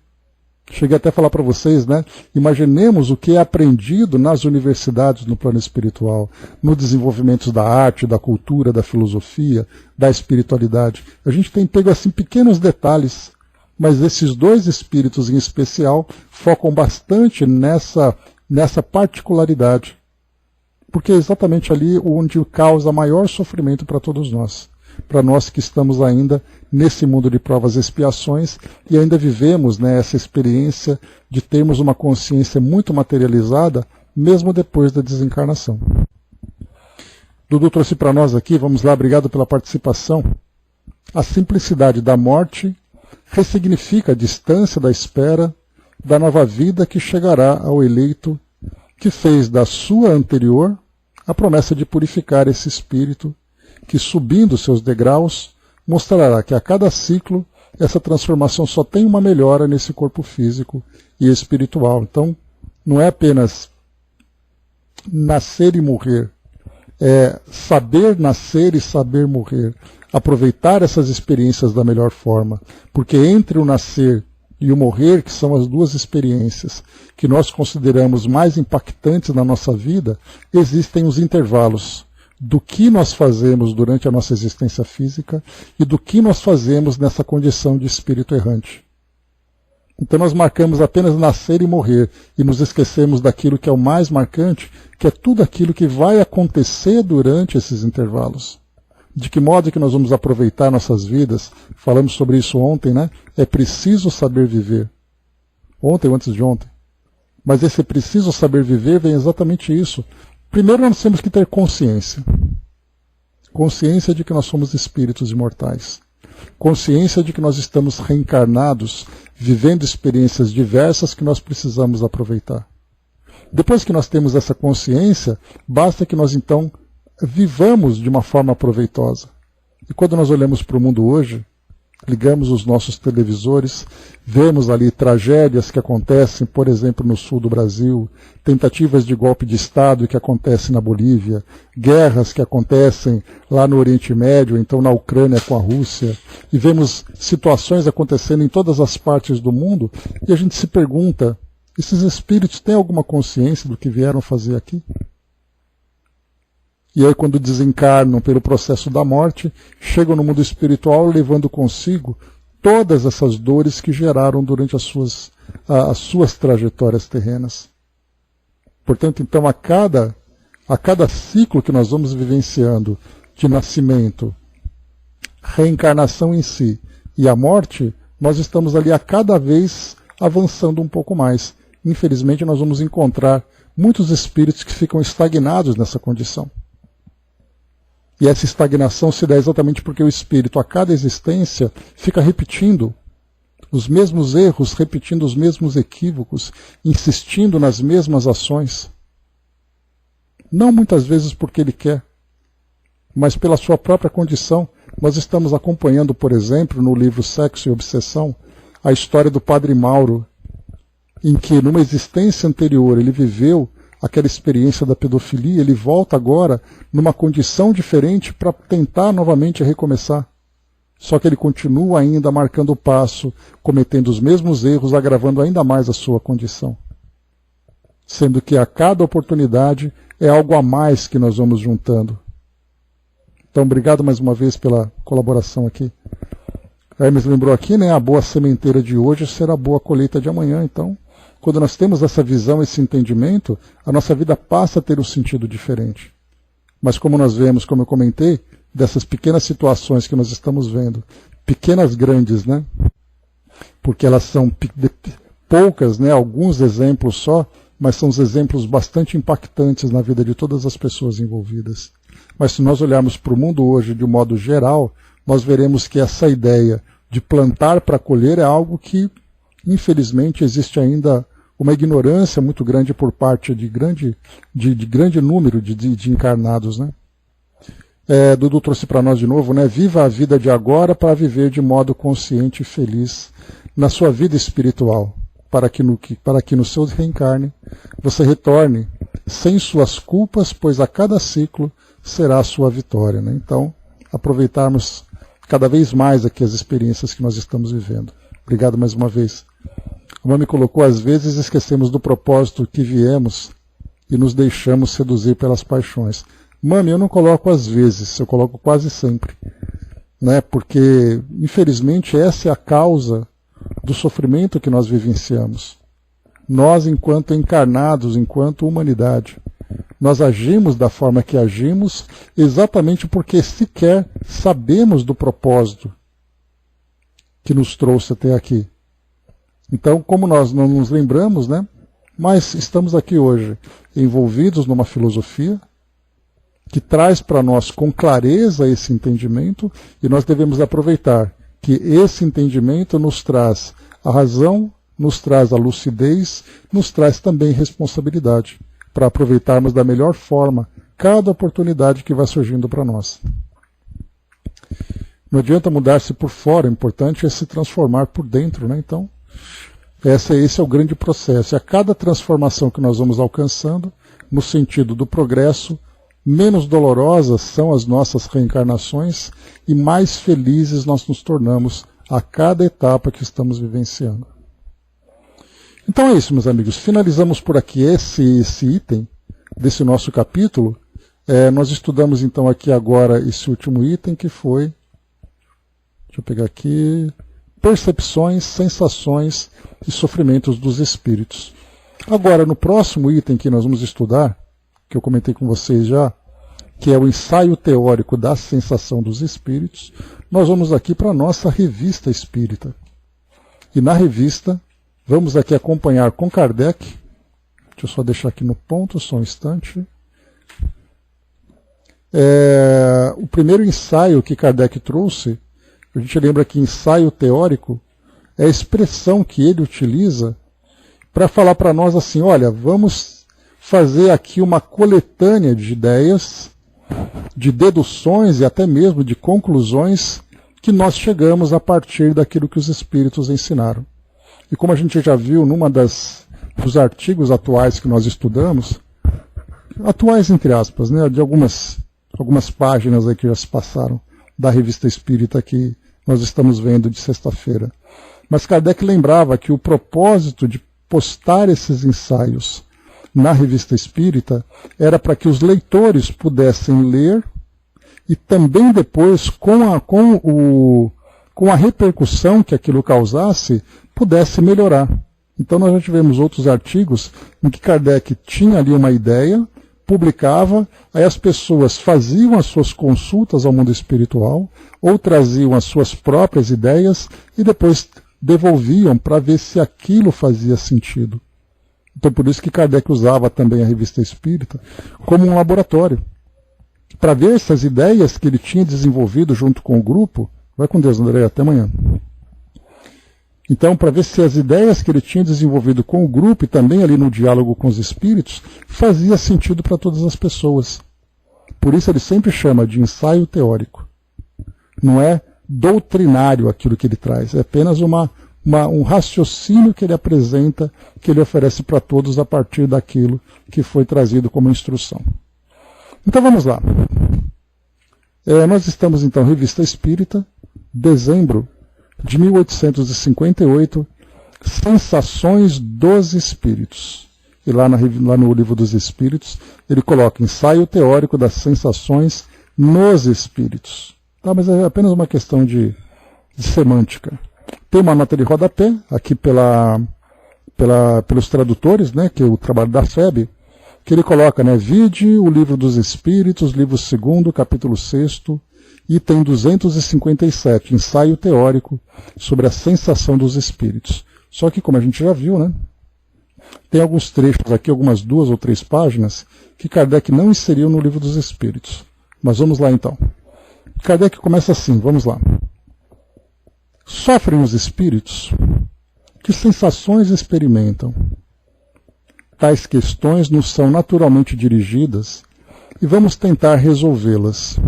Speaker 1: Cheguei até a falar para vocês, né? Imaginemos o que é aprendido nas universidades no plano espiritual, no desenvolvimento da arte, da cultura, da filosofia, da espiritualidade. A gente tem pego assim pequenos detalhes, mas esses dois espíritos em especial focam bastante nessa particularidade, porque é exatamente ali onde causa maior sofrimento para todos nós. Para nós que estamos ainda nesse mundo de provas e expiações e ainda vivemos, né, essa experiência de termos uma consciência muito materializada, mesmo depois da desencarnação. Dudu trouxe para nós aqui, vamos lá, obrigado pela participação. A simplicidade da morte ressignifica a distância da espera da nova vida que chegará ao eleito que fez da sua anterior a promessa de purificar esse espírito que, subindo seus degraus, mostrará que a cada ciclo essa transformação só tem uma melhora nesse corpo físico e espiritual. Então, não é apenas nascer e morrer, é saber nascer e saber morrer, aproveitar essas experiências da melhor forma, porque entre o nascer e o morrer, que são as duas experiências que nós consideramos mais impactantes na nossa vida, existem os intervalos do que nós fazemos durante a nossa existência física e do que nós fazemos nessa condição de espírito errante. Então nós marcamos apenas nascer e morrer e nos esquecemos daquilo que é o mais marcante, que é tudo aquilo que vai acontecer durante esses intervalos. De que modo que nós vamos aproveitar nossas vidas? Falamos sobre isso ontem, né? É preciso saber viver. Ontem ou antes de ontem. Mas esse preciso saber viver vem exatamente isso. Primeiro nós temos que ter consciência. Consciência de que nós somos espíritos imortais. Consciência de que nós estamos reencarnados, vivendo experiências diversas que nós precisamos aproveitar. Depois que nós temos essa consciência, basta que nós então vivamos de uma forma proveitosa. E quando nós olhamos para o mundo hoje, ligamos os nossos televisores, vemos ali tragédias que acontecem, por exemplo, no sul do Brasil, tentativas de golpe de Estado que acontecem na Bolívia, guerras que acontecem lá no Oriente Médio, então na Ucrânia com a Rússia, e vemos situações acontecendo em todas as partes do mundo, e a gente se pergunta, esses espíritos têm alguma consciência do que vieram fazer aqui? E aí, quando desencarnam pelo processo da morte, chegam no mundo espiritual levando consigo todas essas dores que geraram durante as suas trajetórias terrenas. Portanto, então, a cada ciclo que nós vamos vivenciando de nascimento, reencarnação em si e a morte, nós estamos ali a cada vez avançando um pouco mais. Infelizmente, nós vamos encontrar muitos espíritos que ficam estagnados nessa condição. E essa estagnação se dá exatamente porque o espírito, a cada existência, fica repetindo os mesmos erros, repetindo os mesmos equívocos, insistindo nas mesmas ações. Não muitas vezes porque ele quer, mas pela sua própria condição. Nós estamos acompanhando, por exemplo, no livro Sexo e Obsessão, a história do Padre Mauro, em que numa existência anterior ele viveu aquela experiência da pedofilia, ele volta agora numa condição diferente para tentar novamente recomeçar. Só que ele continua ainda marcando o passo, cometendo os mesmos erros, agravando ainda mais a sua condição. Sendo que a cada oportunidade é algo a mais que nós vamos juntando. Então, obrigado mais uma vez pela colaboração aqui. A Hermes lembrou aqui, né, a boa sementeira de hoje será a boa colheita de amanhã, então quando nós temos essa visão, esse entendimento, a nossa vida passa a ter um sentido diferente. Mas como nós vemos, como eu comentei, dessas pequenas situações que nós estamos vendo, pequenas grandes, né? Porque elas são poucas, né? Alguns exemplos só, mas são os exemplos bastante impactantes na vida de todas as pessoas envolvidas. Mas se nós olharmos para o mundo hoje de um modo geral, nós veremos que essa ideia de plantar para colher é algo que, infelizmente, existe ainda uma ignorância muito grande por parte de grande número de encarnados, né? Dudu trouxe para nós de novo, né? Viva a vida de agora para viver de modo consciente e feliz na sua vida espiritual, para que no seu reencarne você retorne sem suas culpas, pois a cada ciclo será a sua vitória, né? Então, aproveitarmos cada vez mais aqui as experiências que nós estamos vivendo. Obrigado mais uma vez. A Mami colocou, às vezes esquecemos do propósito que viemos e nos deixamos seduzir pelas paixões. Mami, eu não coloco às vezes, eu coloco quase sempre. Né? Porque, infelizmente, essa é a causa do sofrimento que nós vivenciamos. Nós, enquanto encarnados, enquanto humanidade, nós agimos da forma que agimos exatamente porque sequer sabemos do propósito que nos trouxe até aqui. Então, como nós não nos lembramos, né? Mas estamos aqui hoje envolvidos numa filosofia que traz para nós com clareza esse entendimento, e nós devemos aproveitar que esse entendimento nos traz a razão, nos traz a lucidez, nos traz também responsabilidade, para aproveitarmos da melhor forma cada oportunidade que vai surgindo para nós. Não adianta mudar-se por fora, o importante é se transformar por dentro, né? Então, esse é o grande processo. E a cada transformação que nós vamos alcançando, no sentido do progresso, menos dolorosas são as nossas reencarnações e mais felizes nós nos tornamos a cada etapa que estamos vivenciando. Então é isso, meus amigos. Finalizamos por aqui esse item desse nosso capítulo. Nós estudamos então aqui agora esse último item que foi, deixa eu pegar aqui, percepções, sensações e sofrimentos dos espíritos. Agora, no próximo item que nós vamos estudar, que eu comentei com vocês já, que é o ensaio teórico da sensação dos espíritos, nós vamos aqui para a nossa revista espírita. E na revista, vamos aqui acompanhar com Kardec, deixa eu só deixar aqui no ponto, só um instante. O primeiro ensaio que Kardec trouxe, a gente lembra que ensaio teórico é a expressão que ele utiliza para falar para nós assim, olha, vamos fazer aqui uma coletânea de ideias, de deduções e até mesmo de conclusões que nós chegamos a partir daquilo que os espíritos ensinaram. E como a gente já viu numa dos artigos atuais que nós estudamos, atuais entre aspas, né, de algumas páginas aí que já se passaram da Revista Espírita que nós estamos vendo de sexta-feira. Mas Kardec lembrava que o propósito de postar esses ensaios na Revista Espírita era para que os leitores pudessem ler e também depois, com a repercussão que aquilo causasse, pudesse melhorar. Então nós já tivemos outros artigos em que Kardec tinha ali uma ideia, publicava, aí as pessoas faziam as suas consultas ao mundo espiritual, ou traziam as suas próprias ideias e depois devolviam para ver se aquilo fazia sentido. Então por isso que Kardec usava também a Revista Espírita como um laboratório, para ver essas ideias que ele tinha desenvolvido junto com o grupo. Vai com Deus, André, até amanhã. Então, para ver se as ideias que ele tinha desenvolvido com o grupo e também ali no diálogo com os espíritos, fazia sentido para todas as pessoas. Por isso ele sempre chama de ensaio teórico. Não é doutrinário aquilo que ele traz, é apenas um raciocínio que ele apresenta, que ele oferece para todos a partir daquilo que foi trazido como instrução. Então vamos lá. Nós estamos então, Revista Espírita, dezembro de 1858, Sensações dos Espíritos. E lá no Livro dos Espíritos, ele coloca ensaio teórico das sensações nos espíritos. Tá, mas é apenas uma questão de semântica. Tem uma nota de rodapé, aqui pelos tradutores, né, que é o trabalho da FEB, que ele coloca, né, vide o Livro dos Espíritos, livro 2º, capítulo 6º, item 257, ensaio teórico sobre a sensação dos espíritos. Só que, como a gente já viu, né, tem alguns trechos aqui, algumas 2 ou 3 páginas, que Kardec não inseriu no Livro dos Espíritos. Mas vamos lá então. Kardec começa assim, vamos lá. Sofrem os espíritos? Que sensações experimentam? Tais questões nos são naturalmente dirigidas e vamos tentar resolvê-las.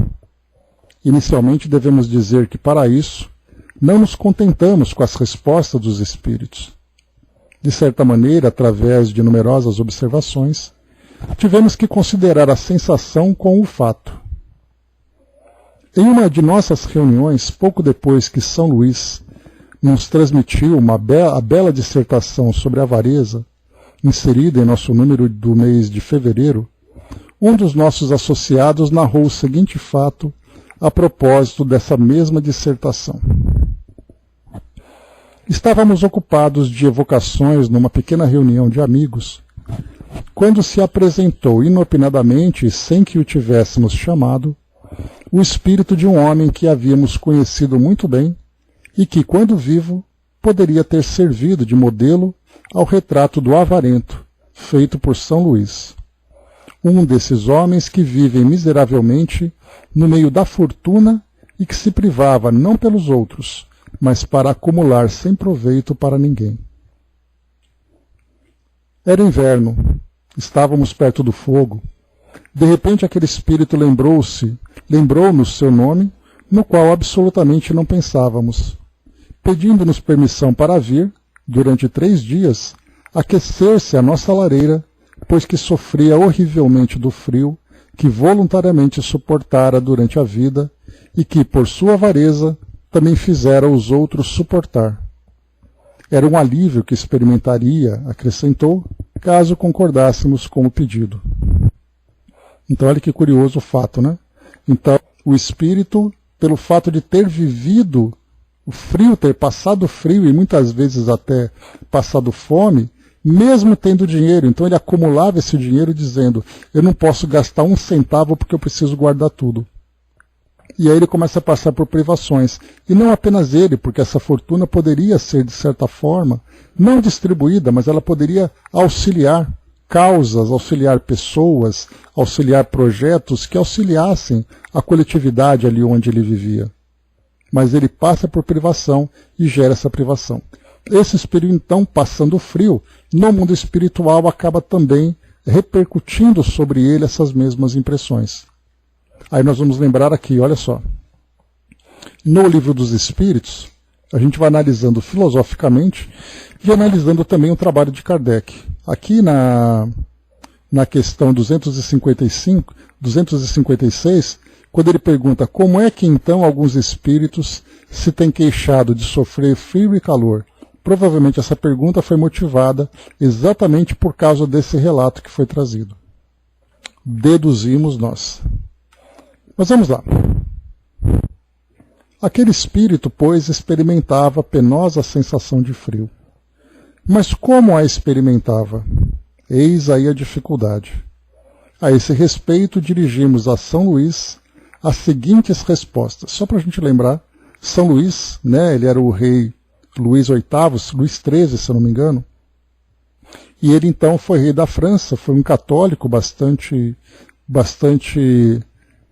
Speaker 1: Inicialmente devemos dizer que, para isso, não nos contentamos com as respostas dos espíritos. De certa maneira, através de numerosas observações, tivemos que considerar a sensação com o fato. Em uma de nossas reuniões, pouco depois que São Luís nos transmitiu a bela dissertação sobre a avareza, inserida em nosso número do mês de fevereiro, um dos nossos associados narrou o seguinte fato a propósito dessa mesma dissertação. Estávamos ocupados de evocações numa pequena reunião de amigos, quando se apresentou inopinadamente e sem que o tivéssemos chamado, o espírito de um homem que havíamos conhecido muito bem e que, quando vivo, poderia ter servido de modelo ao retrato do avarento, feito por São Luís. Um desses homens que vivem miseravelmente no meio da fortuna e que se privava não pelos outros, mas para acumular sem proveito para ninguém. Era inverno, estávamos perto do fogo. De repente aquele espírito lembrou-nos seu nome, no qual absolutamente não pensávamos, pedindo-nos permissão para vir, durante 3 dias, aquecer-se à nossa lareira, pois que sofria horrivelmente do frio que voluntariamente suportara durante a vida e que, por sua avareza, também fizera os outros suportar. Era um alívio que experimentaria, acrescentou, caso concordássemos com o pedido. Então, olha que curioso o fato, né? Então, o espírito, pelo fato de ter vivido o frio, ter passado frio e muitas vezes até passado fome, mesmo tendo dinheiro, então ele acumulava esse dinheiro dizendo, eu não posso gastar 1 centavo porque eu preciso guardar tudo. E aí ele começa a passar por privações. E não apenas ele, porque essa fortuna poderia ser, de certa forma, não distribuída, mas ela poderia auxiliar causas, auxiliar pessoas, auxiliar projetos que auxiliassem a coletividade ali onde ele vivia. Mas ele passa por privação e gera essa privação. Esse espírito, então, passando frio, no mundo espiritual acaba também repercutindo sobre ele essas mesmas impressões. Aí nós vamos lembrar aqui, olha só. No Livro dos Espíritos, a gente vai analisando filosoficamente e analisando também o trabalho de Kardec. Aqui na questão 256, quando ele pergunta como é que então alguns espíritos se têm queixado de sofrer frio e calor, provavelmente essa pergunta foi motivada exatamente por causa desse relato que foi trazido. Deduzimos nós. Mas vamos lá. Aquele espírito, pois, experimentava a penosa sensação de frio. Mas como a experimentava? Eis aí a dificuldade. A esse respeito, dirigimos a São Luís as seguintes respostas. Só para a gente lembrar, São Luís, né, ele era o rei Luís VIII, Luís XIII, se eu não me engano, e ele então foi rei da França, foi um católico bastante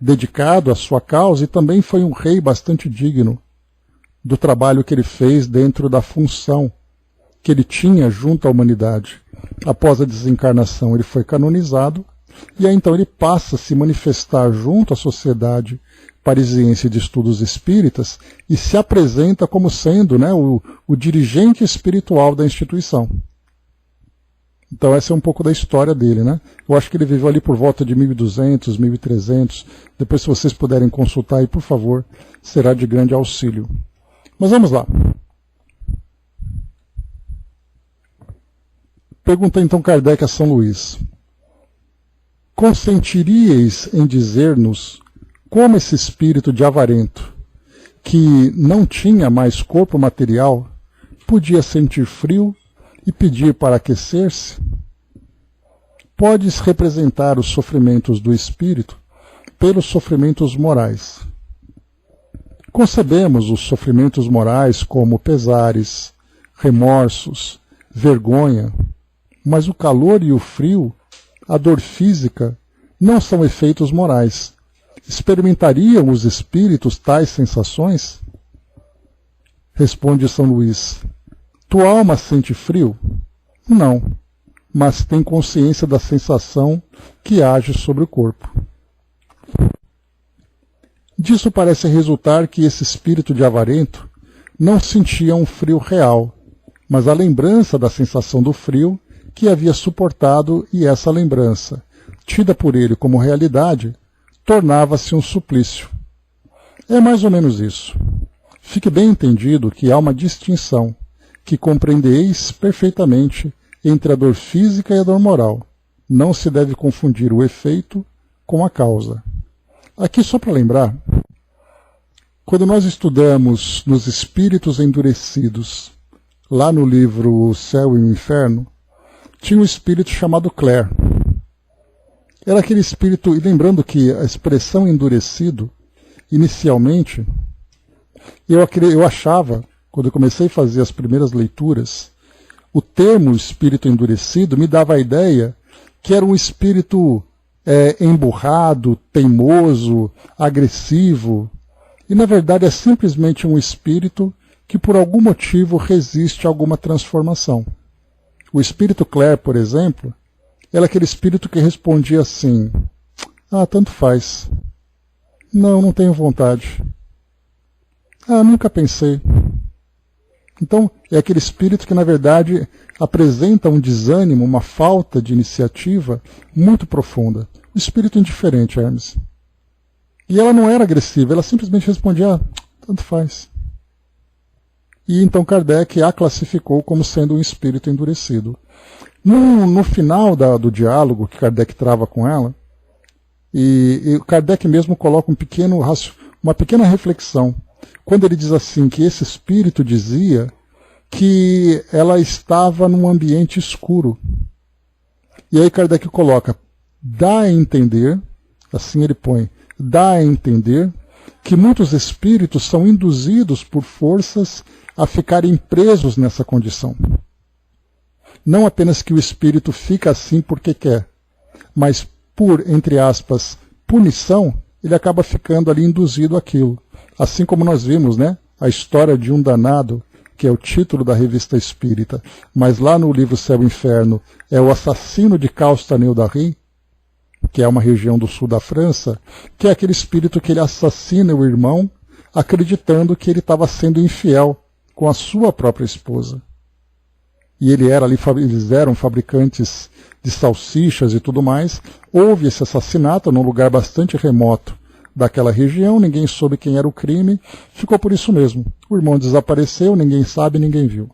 Speaker 1: dedicado à sua causa e também foi um rei bastante digno do trabalho que ele fez dentro da função que ele tinha junto à humanidade. Após a desencarnação ele foi canonizado e aí então ele passa a se manifestar junto à Sociedade Parisiense de Estudos Espíritas e se apresenta como sendo, né, o dirigente espiritual da instituição. Então essa é um pouco da história dele, né? Eu acho que ele viveu ali por volta de 1200, 1300. Depois, se vocês puderem consultar aí, por favor, será de grande auxílio. Mas vamos lá. Pergunta então Kardec a São Luís. Consentiríeis em dizer-nos como esse espírito de avarento, que não tinha mais corpo material, podia sentir frio e pedir para aquecer-se? Podes representar os sofrimentos do espírito pelos sofrimentos morais. Concebemos os sofrimentos morais como pesares, remorsos, vergonha, mas o calor e o frio, a dor física, não são efeitos morais. Experimentariam os espíritos tais sensações? Responde São Luís. Tua alma sente frio? Não, mas tem consciência da sensação que age sobre o corpo. Disso parece resultar que esse espírito de avarento não sentia um frio real, mas a lembrança da sensação do frio que havia suportado, e essa lembrança, tida por ele como realidade, tornava-se um suplício. É mais ou menos isso. Fique bem entendido que há uma distinção, que compreendeis perfeitamente entre a dor física e a dor moral. Não se deve confundir o efeito com a causa. Aqui só para lembrar, quando nós estudamos nos espíritos endurecidos, lá no livro O Céu e o Inferno, tinha um espírito chamado Clare. Era aquele espírito, e lembrando que a expressão endurecido, inicialmente, eu achava, quando eu comecei a fazer as primeiras leituras, o termo espírito endurecido me dava a ideia que era um espírito emburrado, teimoso, agressivo, e na verdade é simplesmente um espírito que por algum motivo resiste a alguma transformação. O espírito Clare, por exemplo, era aquele espírito que respondia assim: tanto faz. Não tenho vontade. Nunca pensei. Então, é aquele espírito que, na verdade, apresenta um desânimo, uma falta de iniciativa muito profunda. O espírito indiferente, Hermes. E ela não era agressiva, ela simplesmente respondia: tanto faz. E então Kardec a classificou como sendo um espírito endurecido. No final do diálogo que Kardec trava com ela, e Kardec mesmo coloca uma pequena reflexão, quando ele diz assim, que esse espírito dizia que ela estava num ambiente escuro. E aí Kardec coloca: dá a entender, assim ele põe, dá a entender que muitos espíritos são induzidos por forças a ficarem presos nessa condição. Não apenas que o espírito fica assim porque quer, mas por, entre aspas, punição, ele acaba ficando ali induzido àquilo. Assim como nós vimos, né, a história de um danado, que é o título da revista espírita, mas lá no livro Céu e Inferno é o assassino de Castaneu-d'Arry, que é uma região do sul da França, que é aquele espírito que ele assassina o irmão, acreditando que ele estava sendo infiel com a sua própria esposa. E eles eram fabricantes de salsichas e tudo mais. Houve esse assassinato num lugar bastante remoto daquela região, ninguém soube quem era o crime, ficou por isso mesmo. O irmão desapareceu, ninguém sabe, ninguém viu.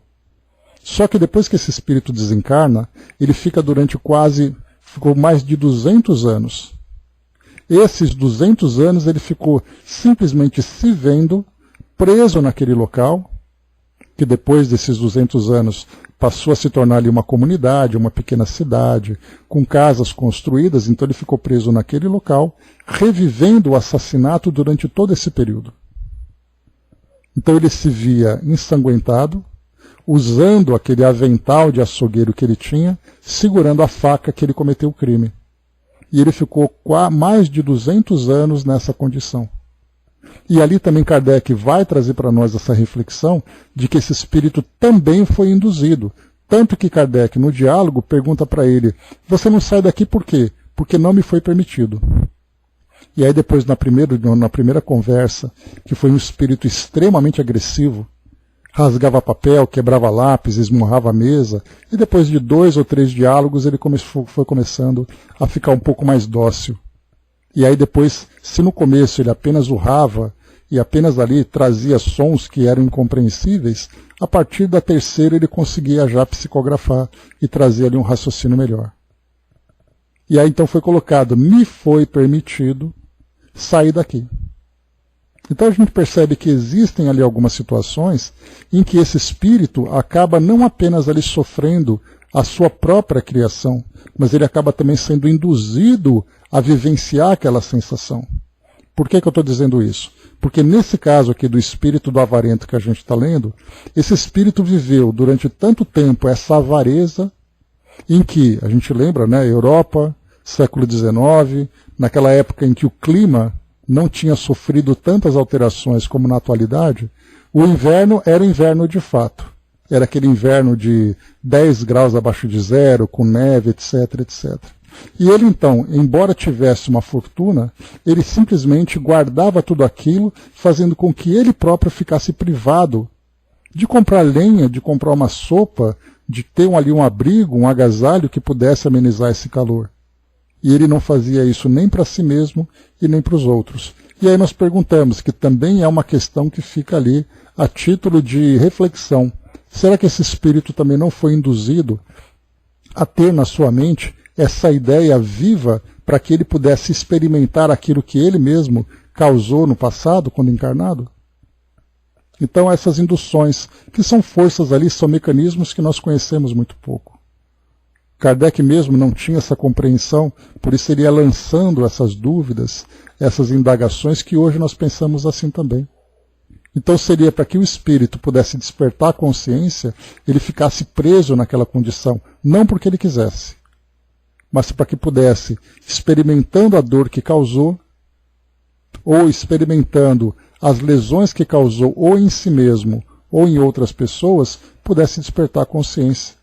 Speaker 1: Só que depois que esse espírito desencarna, ele ficou mais de 200 anos. Esses 200 anos ele ficou simplesmente se vendo preso naquele local, que depois desses 200 anos passou a se tornar ali uma comunidade, uma pequena cidade, com casas construídas, então ele ficou preso naquele local, revivendo o assassinato durante todo esse período. Então ele se via ensanguentado, usando aquele avental de açougueiro que ele tinha, segurando a faca que ele cometeu o crime. E ele ficou mais de 200 anos nessa condição. E ali também Kardec vai trazer para nós essa reflexão de que esse espírito também foi induzido. Tanto que Kardec, no diálogo, pergunta para ele: você não sai daqui por quê? Porque não me foi permitido. E aí depois, na primeira conversa, que foi um espírito extremamente agressivo, rasgava papel, quebrava lápis, esmurrava a mesa, e depois de 2 ou 3 diálogos ele foi começando a ficar um pouco mais dócil. E aí depois, se no começo ele apenas urrava e apenas ali trazia sons que eram incompreensíveis, a partir da terceira ele conseguia já psicografar e trazer ali um raciocínio melhor. E aí então foi colocado: me foi permitido sair daqui. Então a gente percebe que existem ali algumas situações em que esse espírito acaba não apenas ali sofrendo a sua própria criação, mas ele acaba também sendo induzido a vivenciar aquela sensação. Por que eu estou dizendo isso? Porque nesse caso aqui do espírito do avarento que a gente está lendo, esse espírito viveu durante tanto tempo essa avareza em que, a gente lembra, né, Europa, século XIX, naquela época em que o clima não tinha sofrido tantas alterações como na atualidade, o inverno era inverno de fato. Era aquele inverno de 10 graus abaixo de zero, com neve, etc, etc. E ele então, embora tivesse uma fortuna, ele simplesmente guardava tudo aquilo, fazendo com que ele próprio ficasse privado de comprar lenha, de comprar uma sopa, de ter ali um abrigo, um agasalho que pudesse amenizar esse calor. E ele não fazia isso nem para si mesmo e nem para os outros. E aí nós perguntamos, que também é uma questão que fica ali a título de reflexão. Será que esse espírito também não foi induzido a ter na sua mente essa ideia viva para que ele pudesse experimentar aquilo que ele mesmo causou no passado, quando encarnado? Então essas induções, que são forças ali, são mecanismos que nós conhecemos muito pouco. Kardec mesmo não tinha essa compreensão, por isso ele ia lançando essas dúvidas, essas indagações, que hoje nós pensamos assim também. Então seria para que o espírito pudesse despertar a consciência, ele ficasse preso naquela condição, não porque ele quisesse, mas para que pudesse, experimentando a dor que causou, ou experimentando as lesões que causou, ou em si mesmo, ou em outras pessoas, pudesse despertar a consciência.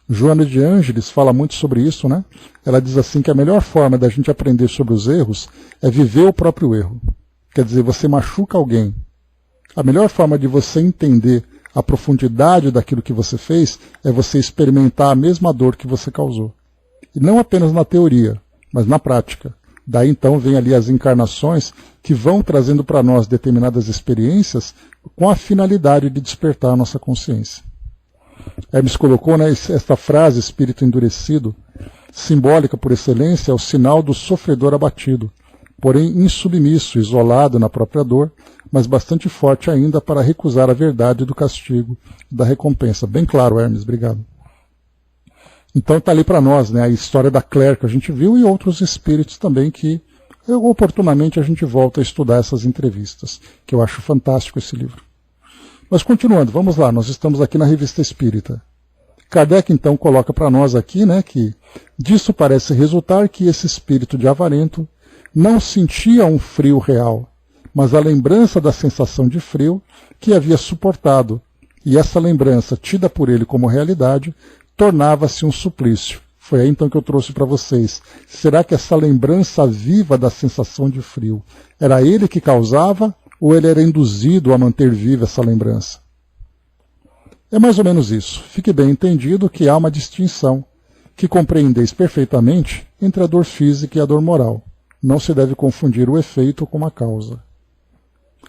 Speaker 1: Joana de Ângeles fala muito sobre isso, né? Ela diz assim que a melhor forma da gente aprender sobre os erros é viver o próprio erro. Quer dizer, você machuca alguém. A melhor forma de você entender a profundidade daquilo que você fez é você experimentar a mesma dor que você causou. E não apenas na teoria, mas na prática. Daí então vem ali as encarnações que vão trazendo para nós determinadas experiências com a finalidade de despertar a nossa consciência. Hermes colocou, né, esta frase, espírito endurecido, simbólica por excelência, é o sinal do sofredor abatido, porém insubmisso, isolado na própria dor, mas bastante forte ainda para recusar a verdade do castigo e da recompensa. Bem claro, Hermes, obrigado. Então está ali para nós, né, a história da Claire que a gente viu e outros espíritos também que oportunamente a gente volta a estudar essas entrevistas, que eu acho fantástico esse livro. Mas continuando, vamos lá, nós estamos aqui na Revista Espírita. Kardec então coloca para nós aqui, né, que disso parece resultar que esse espírito de avarento não sentia um frio real, mas a lembrança da sensação de frio que havia suportado, e essa lembrança, tida por ele como realidade, tornava-se um suplício. Foi aí então que eu trouxe para vocês. Será que essa lembrança viva da sensação de frio era ele que causava, ou ele era induzido a manter viva essa lembrança? É mais ou menos isso. Fique bem entendido que há uma distinção, que compreendeis perfeitamente, entre a dor física e a dor moral. Não se deve confundir o efeito com a causa.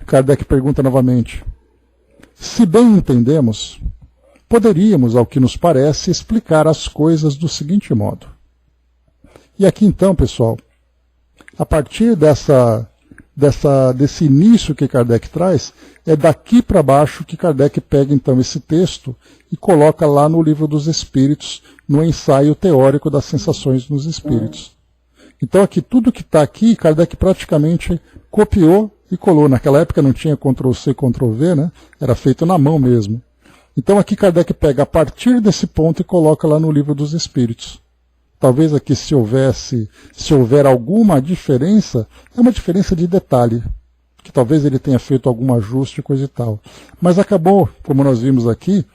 Speaker 1: Kardec pergunta novamente: se bem entendemos, poderíamos, ao que nos parece, explicar as coisas do seguinte modo. E aqui então, pessoal, a partir desse início que Kardec traz, é daqui para baixo que Kardec pega então esse texto e coloca lá no Livro dos Espíritos, no ensaio teórico das sensações nos espíritos. Então aqui, tudo que está aqui, Kardec praticamente copiou e colou. Naquela época não tinha Ctrl+C, Ctrl+V, né? Era feito na mão mesmo. Então aqui Kardec pega a partir desse ponto e coloca lá no Livro dos Espíritos. Talvez aqui se houver alguma diferença, é uma diferença de detalhe, que talvez ele tenha feito algum ajuste, coisa e tal. Mas acabou, como nós vimos aqui,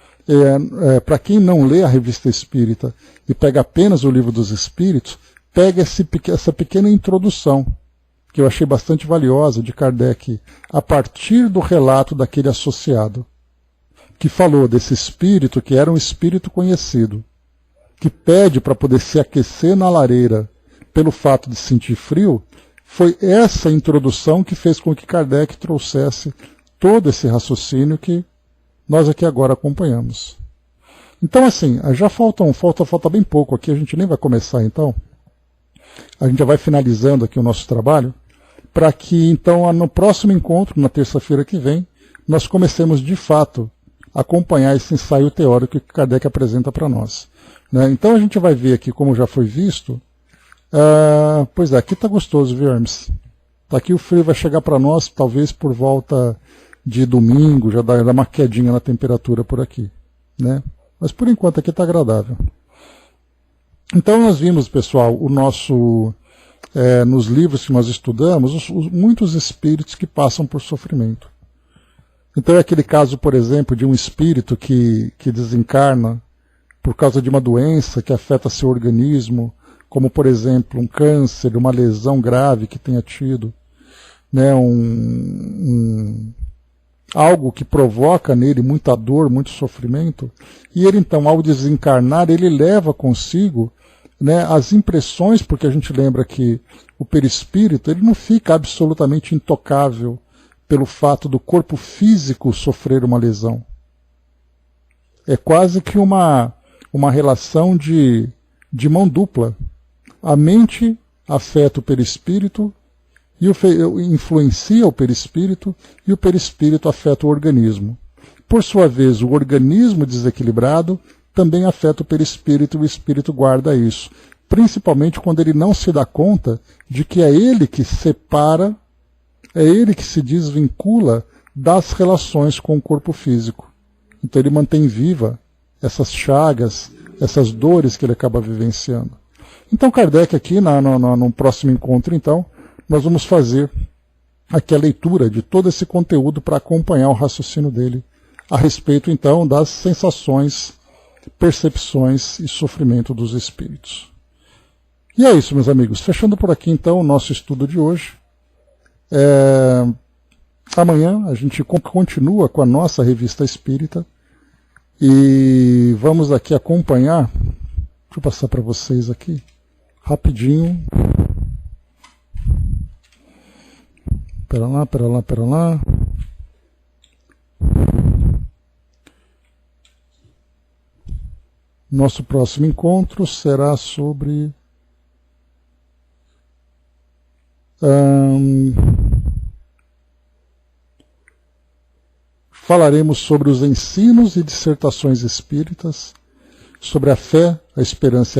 Speaker 1: para quem não lê a Revista Espírita e pega apenas o Livro dos Espíritos, pega essa pequena introdução, que eu achei bastante valiosa, de Kardec, a partir do relato daquele associado, que falou desse espírito que era um espírito conhecido, que pede para poder se aquecer na lareira pelo fato de sentir frio. Foi essa introdução que fez com que Kardec trouxesse todo esse raciocínio que nós aqui agora acompanhamos. Então assim, já falta bem pouco aqui, a gente nem vai começar então. A gente já vai finalizando aqui o nosso trabalho, para que então no próximo encontro, na terça-feira que vem, nós comecemos de fato a acompanhar esse ensaio teórico que Kardec apresenta para nós. Né? Então a gente vai ver aqui, como já foi visto, pois é, aqui está gostoso, viu, Hermes? Aqui o frio vai chegar para nós, talvez por volta de domingo, já dá uma quedinha na temperatura por aqui. Né? Mas por enquanto aqui está agradável. Então nós vimos, pessoal, nos livros que nós estudamos, muitos espíritos que passam por sofrimento. Então é aquele caso, por exemplo, de um espírito que desencarna por causa de uma doença que afeta seu organismo, como, por exemplo, um câncer, uma lesão grave que tenha tido, né, algo que provoca nele muita dor, muito sofrimento, e ele então, ao desencarnar, ele leva consigo né, as impressões, porque a gente lembra que o perispírito ele não fica absolutamente intocável pelo fato do corpo físico sofrer uma lesão. É quase que uma relação de mão dupla. A mente afeta o perispírito, e influencia o perispírito, e o perispírito afeta o organismo. Por sua vez, o organismo desequilibrado também afeta o perispírito, e o espírito guarda isso. Principalmente quando ele não se dá conta de que é ele que separa, é ele que se desvincula das relações com o corpo físico. Então ele mantém viva essas chagas, essas dores que ele acaba vivenciando. Então Kardec aqui, no próximo encontro, então, nós vamos fazer aqui a leitura de todo esse conteúdo para acompanhar o raciocínio dele a respeito, então, das sensações, percepções e sofrimento dos espíritos. E é isso, meus amigos. Fechando por aqui, então, o nosso estudo de hoje. Amanhã a gente continua com a nossa revista espírita e vamos aqui acompanhar. Deixa eu passar para vocês aqui, rapidinho. Pera lá. Nosso próximo encontro será sobre... falaremos sobre os ensinos e dissertações espíritas, sobre a fé, a esperança e a